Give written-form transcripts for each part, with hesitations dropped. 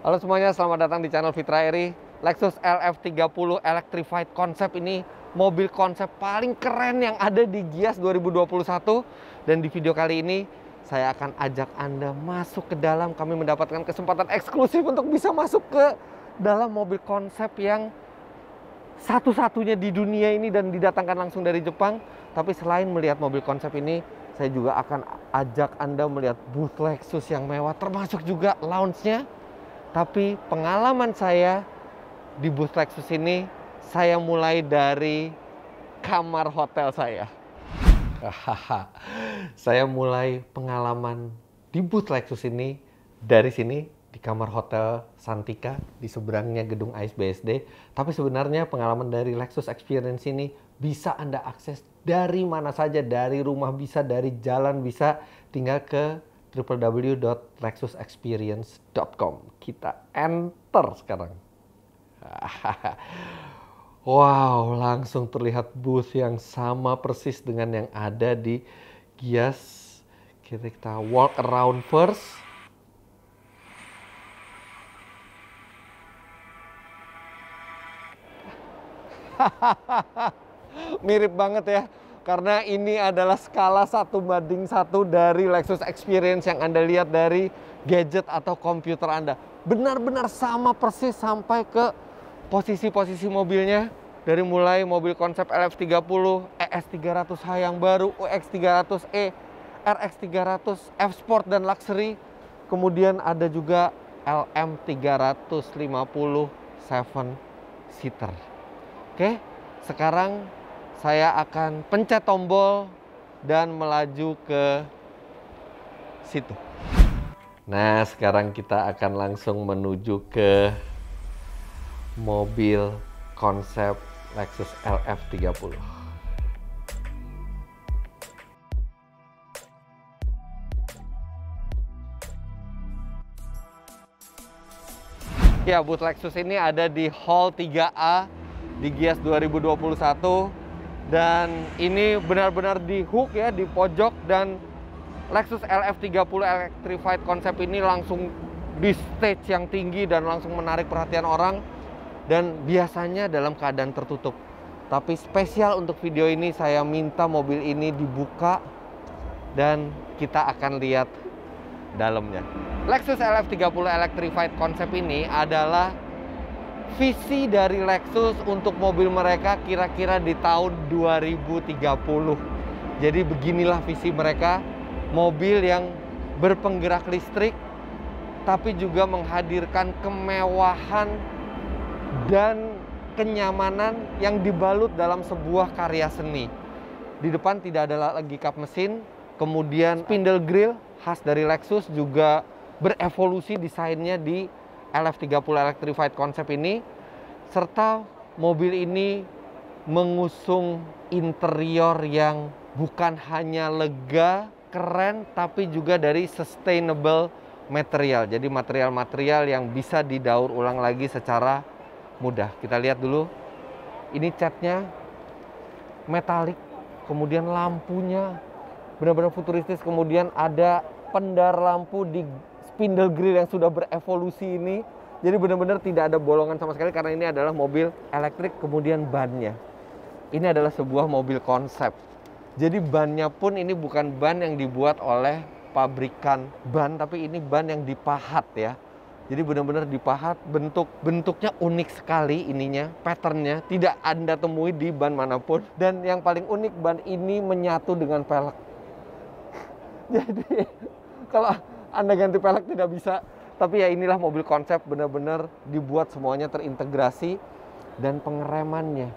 Halo semuanya, selamat datang di channel Fitra Eri. Lexus LF30 Electrified Concept ini mobil konsep paling keren yang ada di Gias 2021. Dan di video kali ini saya akan ajak Anda masuk ke dalam. Kami mendapatkan kesempatan eksklusif untuk bisa masuk ke dalam mobil konsep yang satu-satunya di dunia ini dan didatangkan langsung dari Jepang. Tapi selain melihat mobil konsep ini, saya juga akan ajak Anda melihat booth Lexus yang mewah, termasuk juga lounge-nya. Tapi pengalaman saya di booth Lexus ini, saya mulai dari kamar hotel saya. Saya mulai pengalaman di booth Lexus ini dari sini, di kamar hotel Santika, di seberangnya gedung ASBSD. Tapi sebenarnya pengalaman dari Lexus Experience ini bisa Anda akses dari mana saja, dari rumah bisa, dari jalan bisa, tinggal ke www.lexusexperience.com. Kita enter sekarang. Wow, langsung terlihat booth yang sama persis dengan yang ada di Gias. Kita walk around first. Mirip banget ya, karena ini adalah skala 1:1 dari Lexus Experience yang Anda lihat dari gadget atau komputer Anda. Benar-benar sama persis sampai ke posisi-posisi mobilnya. Dari mulai mobil konsep LF30, ES300H yang baru, UX300E, RX300, F-Sport dan Luxury. Kemudian ada juga LM350 7-seater. Oke, sekarang saya akan pencet tombol dan melaju ke situ. Nah, sekarang kita akan langsung menuju ke mobil konsep Lexus LF30. Ya, booth Lexus ini ada di Hall 3A di Gias 2021. Dan ini benar-benar di hook ya, di pojok. Dan Lexus LF30 Electrified Concept ini langsung di stage yang tinggi dan langsung menarik perhatian orang. Dan biasanya dalam keadaan tertutup. Tapi spesial untuk video ini saya minta mobil ini dibuka dan kita akan lihat dalamnya. Lexus LF30 Electrified Concept ini adalah visi dari Lexus untuk mobil mereka kira-kira di tahun 2030. Jadi beginilah visi mereka, mobil yang berpenggerak listrik tapi juga menghadirkan kemewahan dan kenyamanan yang dibalut dalam sebuah karya seni. Di depan tidak ada lagi kap mesin, kemudian spindle grille khas dari Lexus juga berevolusi desainnya di LF30 Electrified Concept ini, serta mobil ini mengusung interior yang bukan hanya lega, keren, tapi juga dari sustainable material. Jadi material-material yang bisa didaur ulang lagi secara mudah. Kita lihat dulu, ini catnya metalik, kemudian lampunya benar-benar futuristis, kemudian ada pendar lampu di spindle grille yang sudah berevolusi ini. Jadi benar-benar tidak ada bolongan sama sekali karena ini adalah mobil elektrik. Kemudian bannya, ini adalah sebuah mobil konsep. Jadi bannya pun ini bukan ban yang dibuat oleh pabrikan ban, tapi ini ban yang dipahat ya. Jadi benar-benar dipahat, bentuknya unik sekali ininya, patternnya tidak Anda temui di ban manapun. Dan yang paling unik, ban ini menyatu dengan pelek. Jadi kalau Anda ganti pelek tidak bisa. Tapi ya inilah mobil konsep, benar-benar dibuat semuanya terintegrasi. Dan pengeremannya,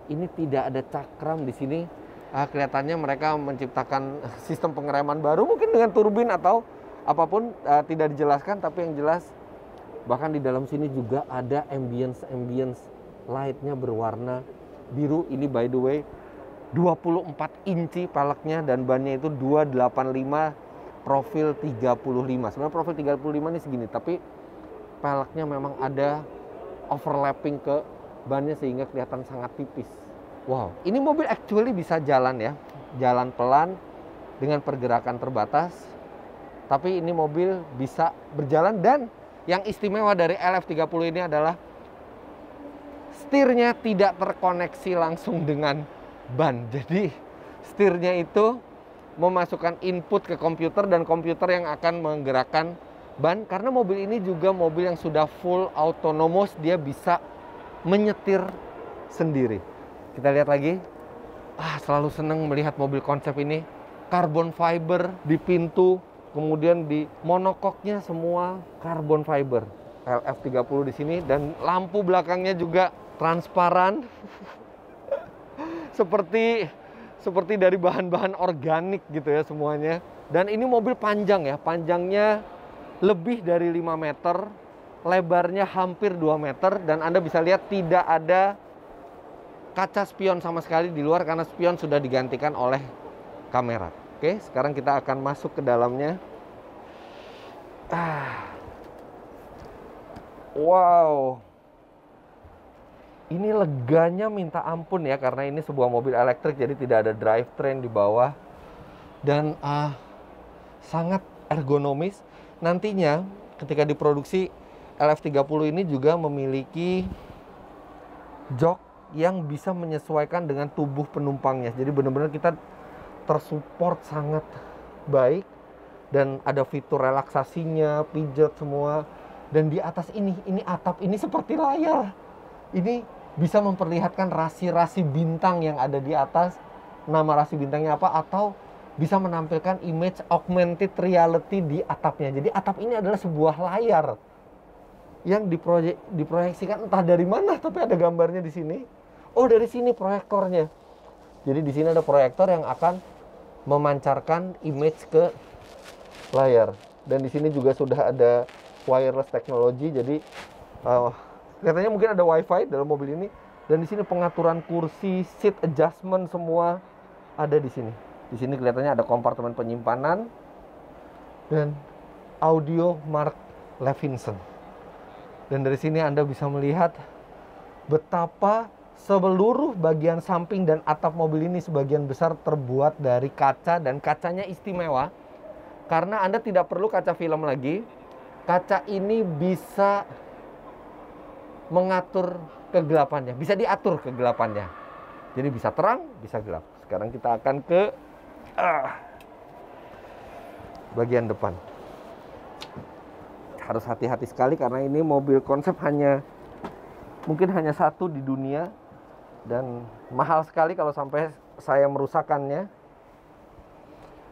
ini tidak ada cakram di sini. Kelihatannya mereka menciptakan sistem pengereman baru, mungkin dengan turbin atau apapun, tidak dijelaskan. Tapi yang jelas, bahkan di dalam sini juga ada ambience lightnya berwarna biru. Ini by the way 24 inci peleknya dan bannya itu 285 profil 35. Sebenarnya profil 35 ini segini, tapi peleknya memang ada overlapping ke bannya sehingga kelihatan sangat tipis. Wow, ini mobil actually bisa jalan ya, jalan pelan dengan pergerakan terbatas. Tapi ini mobil bisa berjalan dan Yang istimewa dari LF30 ini adalah setirnya tidak terkoneksi langsung dengan ban. Jadi setirnya itu memasukkan input ke komputer dan komputer yang akan menggerakkan ban. Karena mobil ini juga mobil yang sudah full autonomous, dia bisa menyetir sendiri. Kita lihat lagi. Selalu senang melihat mobil konsep ini. Carbon fiber di pintu, kemudian di monokoknya semua carbon fiber. LF30 di sini, dan lampu belakangnya juga transparan. seperti dari bahan-bahan organik gitu ya semuanya. Dan ini mobil panjang ya, panjangnya lebih dari 5 meter, lebarnya hampir 2 meter, dan Anda bisa lihat tidak ada kaca spion sama sekali di luar karena spion sudah digantikan oleh kamera. Oke, sekarang kita akan masuk ke dalamnya. Wow. Ini leganya minta ampun ya, karena ini sebuah mobil elektrik, jadi tidak ada drivetrain di bawah. Dan sangat ergonomis. Nantinya ketika diproduksi, LF30 ini juga memiliki jok yang bisa menyesuaikan dengan tubuh penumpangnya. Jadi benar-benar kita tersupport sangat baik, dan ada fitur relaksasinya, pijat semua. Dan di atas ini atap ini seperti layar. Ini bisa memperlihatkan rasi-rasi bintang yang ada di atas. Nama rasi bintangnya apa, atau bisa menampilkan image augmented reality di atapnya. Jadi atap ini adalah sebuah layar yang diproyeksikan entah dari mana, tapi ada gambarnya di sini. Oh, dari sini proyektornya. Jadi di sini ada proyektor yang akan memancarkan image ke layar. Dan di sini juga sudah ada wireless technology. Jadi katanya mungkin ada wifi dalam mobil ini. Dan di sini pengaturan kursi, seat adjustment semua ada di sini. Di sini kelihatannya ada kompartemen penyimpanan dan audio Mark Levinson. Dan dari sini Anda bisa melihat betapa seluruh bagian samping dan atap mobil ini sebagian besar terbuat dari kaca, dan kacanya istimewa karena Anda tidak perlu kaca film lagi. Kaca ini bisa mengatur kegelapannya, bisa diatur kegelapannya. Jadi bisa terang, bisa gelap. Sekarang kita akan ke bagian depan. Harus hati-hati sekali karena ini mobil konsep mungkin hanya satu di dunia. Dan mahal sekali kalau sampai saya merusakkannya.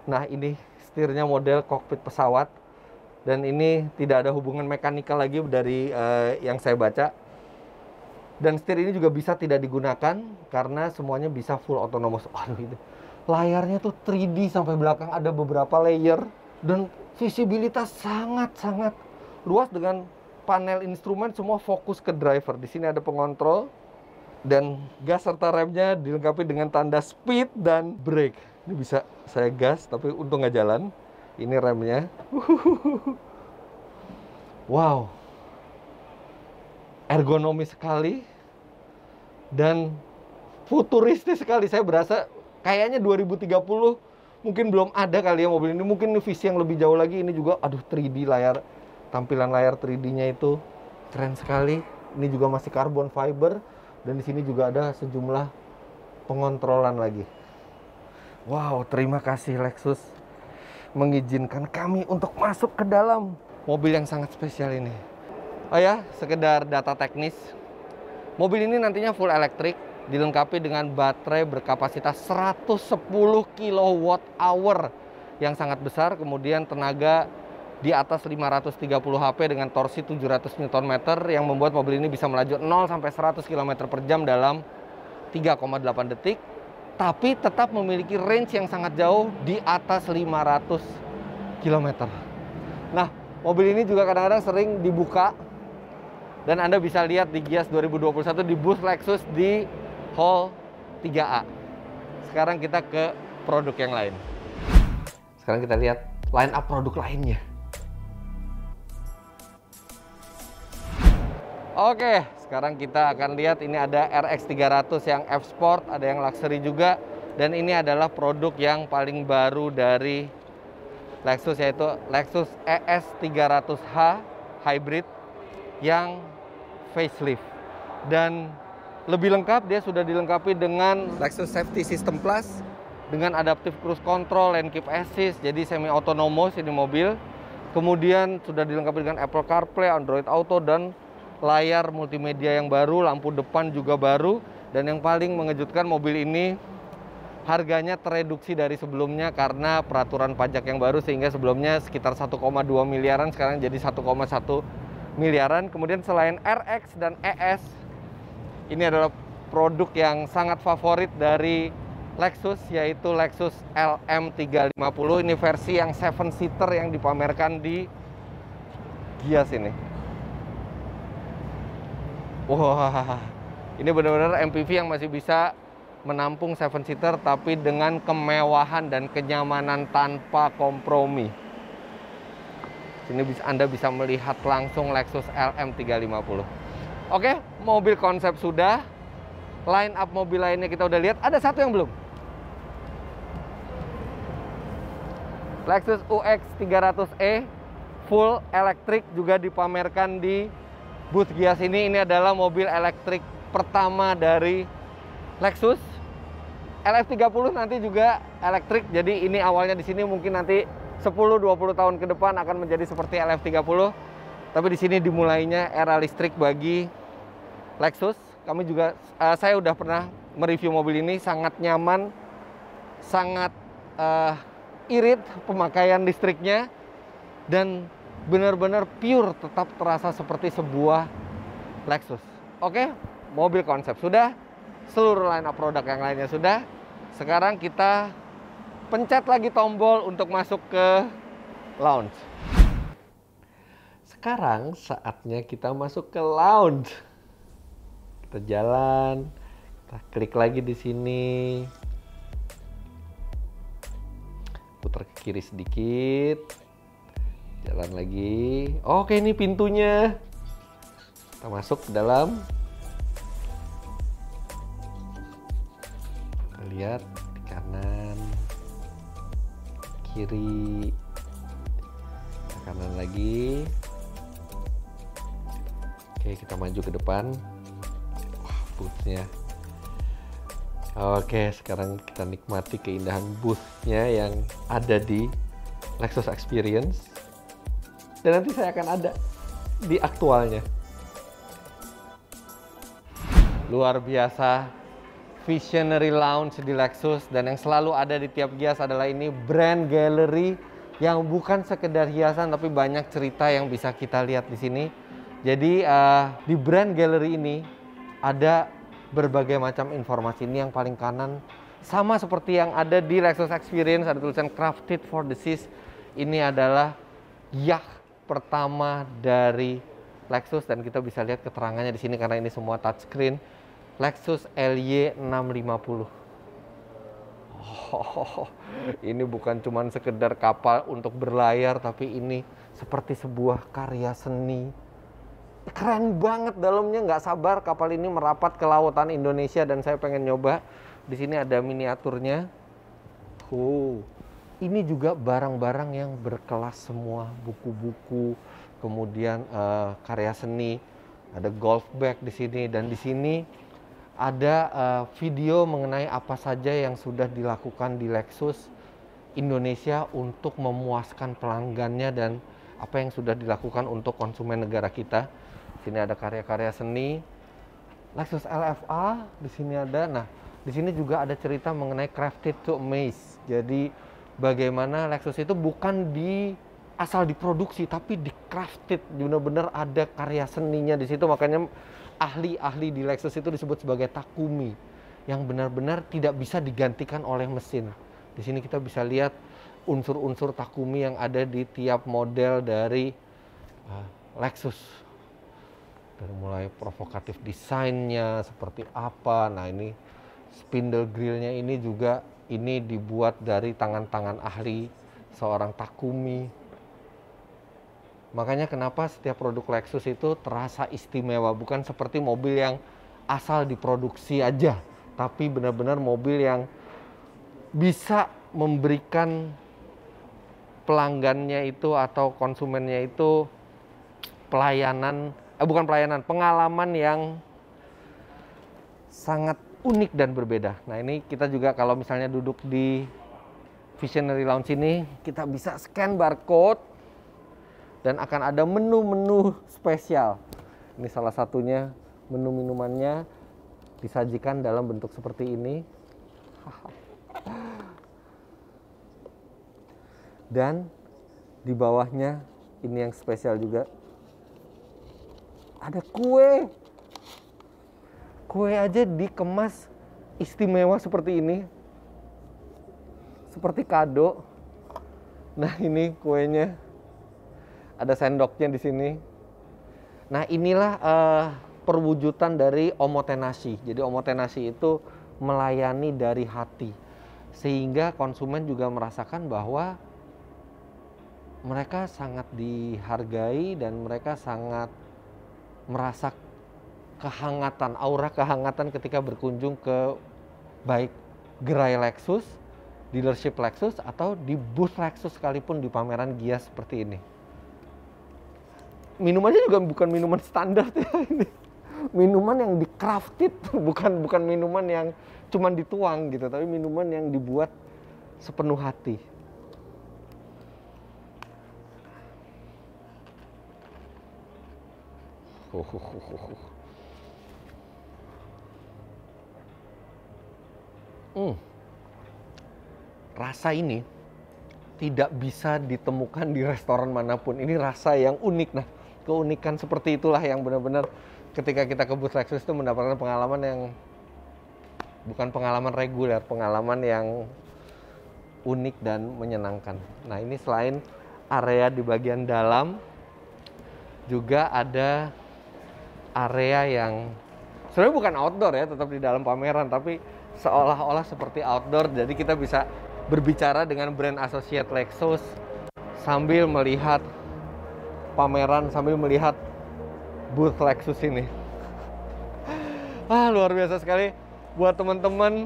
Nah, ini setirnya model kokpit pesawat. Dan ini tidak ada hubungan mekanikal lagi dari yang saya baca. Dan setir ini juga bisa tidak digunakan karena semuanya bisa full autonomous. Aduh, itu layarnya tuh 3D sampai belakang, ada beberapa layer. Dan visibilitas sangat-sangat luas dengan panel instrumen semua fokus ke driver. Di sini ada pengontrol. Dan gas serta remnya dilengkapi dengan tanda speed dan brake. Ini bisa saya gas, tapi untung nggak jalan. Ini remnya. Wow. Ergonomis sekali. Dan futuristis sekali. Saya berasa kayaknya 2030 mungkin belum ada kali ya mobil ini. Mungkin visi yang lebih jauh lagi. Ini juga, aduh, 3D layar. Tampilan layar 3D-nya itu keren sekali. Ini juga masih carbon fiber. Dan di sini juga ada sejumlah pengontrolan lagi. Wow, terima kasih Lexus mengizinkan kami untuk masuk ke dalam mobil yang sangat spesial ini. Oh ya, sekedar data teknis. Mobil ini nantinya full elektrik, dilengkapi dengan baterai berkapasitas 110 kWh yang sangat besar, kemudian tenaga di atas 530 HP dengan torsi 700 Nm yang membuat mobil ini bisa melaju 0 sampai 100 km per jam dalam 3,8 detik, tapi tetap memiliki range yang sangat jauh di atas 500 km. Nah, mobil ini juga kadang-kadang sering dibuka dan Anda bisa lihat di Gias 2021 di booth Lexus di Hall 3A. Sekarang kita ke produk yang lain. Sekarang kita lihat line up produk lainnya. Oke, sekarang kita akan lihat ini ada RX 300 yang F-Sport, ada yang luxury juga. Dan ini adalah produk yang paling baru dari Lexus, yaitu Lexus ES 300H hybrid yang facelift. Dan lebih lengkap, dia sudah dilengkapi dengan Lexus Safety System Plus dengan adaptive cruise control, lane keep assist, jadi semi autonomous ini mobil. Kemudian sudah dilengkapi dengan Apple CarPlay, Android Auto, dan layar multimedia yang baru, lampu depan juga baru. Dan yang paling mengejutkan, mobil ini harganya tereduksi dari sebelumnya karena peraturan pajak yang baru, sehingga sebelumnya sekitar 1,2 miliaran, sekarang jadi 1,1 miliaran. Kemudian selain RX dan ES, ini adalah produk yang sangat favorit dari Lexus, yaitu Lexus LM350. Ini versi yang 7-seater yang dipamerkan di Gias ini. Wah, ini benar-benar MPV yang masih bisa menampung 7-seater tapi dengan kemewahan dan kenyamanan tanpa kompromi. Sini Anda bisa melihat langsung Lexus LM350. Oke, mobil konsep sudah. Line up mobil lainnya kita udah lihat. Ada satu yang belum. Lexus UX 300e full elektrik juga dipamerkan di booth Gias ini. Ini adalah mobil elektrik pertama dari Lexus. LF30 nanti juga elektrik. Jadi ini awalnya di sini, mungkin nanti 10-20 tahun ke depan akan menjadi seperti LF30. Tapi di sini dimulainya era listrik bagi Lexus. Kami juga, saya udah pernah mereview mobil ini, sangat nyaman, sangat irit pemakaian listriknya, dan benar-benar pure, tetap terasa seperti sebuah Lexus. Oke, mobil konsep sudah, seluruh line up produk yang lainnya sudah. Sekarang kita pencet lagi tombol untuk masuk ke lounge. Sekarang saatnya kita masuk ke lounge. Kita jalan, kita klik lagi di sini. Putar ke kiri sedikit. Jalan lagi. Oke, ini pintunya. Kita masuk ke dalam. Kita lihat di kanan, kiri, ke kanan lagi. Oke, kita maju ke depan. Wah, boothnya. Oke, sekarang kita nikmati keindahan boothnya yang ada di Lexus Experience. Dan nanti saya akan ada di aktualnya. Luar biasa, visionary lounge di Lexus. Dan yang selalu ada di tiap Gias adalah ini brand gallery yang bukan sekedar hiasan, tapi banyak cerita yang bisa kita lihat di sini. Jadi di brand gallery ini ada berbagai macam informasi. Ini yang paling kanan sama seperti yang ada di Lexus Experience, ada tulisan Crafted for the Seas. Ini adalah yacht pertama dari Lexus dan kita bisa lihat keterangannya di sini karena ini semua touchscreen. Lexus LY650. Ini bukan cuma sekedar kapal untuk berlayar, tapi ini seperti sebuah karya seni. Keren banget dalamnya, nggak sabar kapal ini merapat ke lautan Indonesia dan saya pengen nyoba. Di sini ada miniaturnya. Ini juga barang-barang yang berkelas semua, buku-buku, kemudian karya seni, ada golf bag di sini, dan di sini ada video mengenai apa saja yang sudah dilakukan di Lexus Indonesia untuk memuaskan pelanggannya dan apa yang sudah dilakukan untuk konsumen negara kita. Sini ada karya-karya seni, Lexus LFA di sini ada. Nah, di sini juga ada cerita mengenai Crafted to Amaze. Jadi bagaimana Lexus itu bukan asal diproduksi, tapi di crafted, benar-benar ada karya seninya di situ. Makanya ahli-ahli di Lexus itu disebut sebagai Takumi, yang benar-benar tidak bisa digantikan oleh mesin. Di sini kita bisa lihat unsur-unsur Takumi yang ada di tiap model dari Lexus. Dari mulai provokatif desainnya seperti apa. Nah, ini spindle grillnya ini juga ini dibuat dari tangan-tangan ahli seorang Takumi. Makanya kenapa setiap produk Lexus itu terasa istimewa, bukan seperti mobil yang asal diproduksi aja, tapi benar-benar mobil yang bisa memberikan pelanggannya itu atau konsumennya itu pelayanan, bukan pelayanan, pengalaman yang sangat unik dan berbeda. Nah ini kita juga kalau misalnya duduk di Visionary Lounge ini, kita bisa scan barcode dan akan ada menu-menu spesial. Ini salah satunya, menu minumannya disajikan dalam bentuk seperti ini. Dan di bawahnya ini yang spesial juga. Ada kue. Kue aja dikemas istimewa seperti ini. Seperti kado. Nah, ini kuenya. Ada sendoknya di sini. Nah, inilah perwujudan dari omotenashi. Jadi omotenashi itu melayani dari hati. Sehingga konsumen juga merasakan bahwa mereka sangat dihargai dan mereka sangat merasa kehangatan, aura kehangatan ketika berkunjung ke baik gerai Lexus, dealership Lexus, atau di booth Lexus sekalipun di pameran Gias seperti ini. Minumannya juga bukan minuman standar ya ini. Minuman yang di-crafted, bukan minuman yang cuman dituang gitu, tapi minuman yang dibuat sepenuh hati. Rasa ini tidak bisa ditemukan di restoran manapun. Ini rasa yang unik. Nah, keunikan seperti itulah yang benar-benar ketika kita ke booth Lexus itu mendapatkan pengalaman yang bukan pengalaman reguler, pengalaman yang unik dan menyenangkan. Nah, ini selain area di bagian dalam, juga ada area yang sebenarnya bukan outdoor ya, tetap di dalam pameran, tapi seolah-olah seperti outdoor. Jadi kita bisa berbicara dengan brand associate Lexus sambil melihat pameran, sambil melihat booth Lexus ini. Luar biasa sekali. Buat teman-teman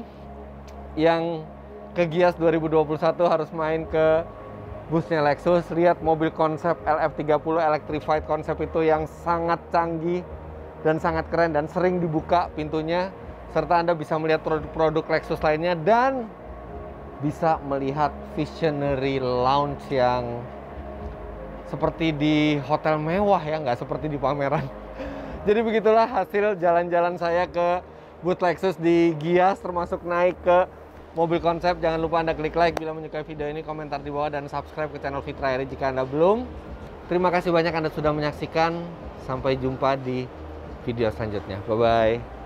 yang ke Gias 2021 harus main ke boothnya Lexus, lihat mobil konsep LF30 Electrified konsep itu yang sangat canggih dan sangat keren dan sering dibuka pintunya, serta Anda bisa melihat produk-produk Lexus lainnya dan bisa melihat Visionary Lounge yang seperti di hotel mewah ya, nggak seperti di pameran. Jadi begitulah hasil jalan-jalan saya ke booth Lexus di Gias, termasuk naik ke mobil konsep. Jangan lupa Anda klik like bila menyukai video ini, komentar di bawah, dan subscribe ke channel Fitra Eri jika Anda belum. Terima kasih banyak Anda sudah menyaksikan. Sampai jumpa di video selanjutnya. Bye-bye.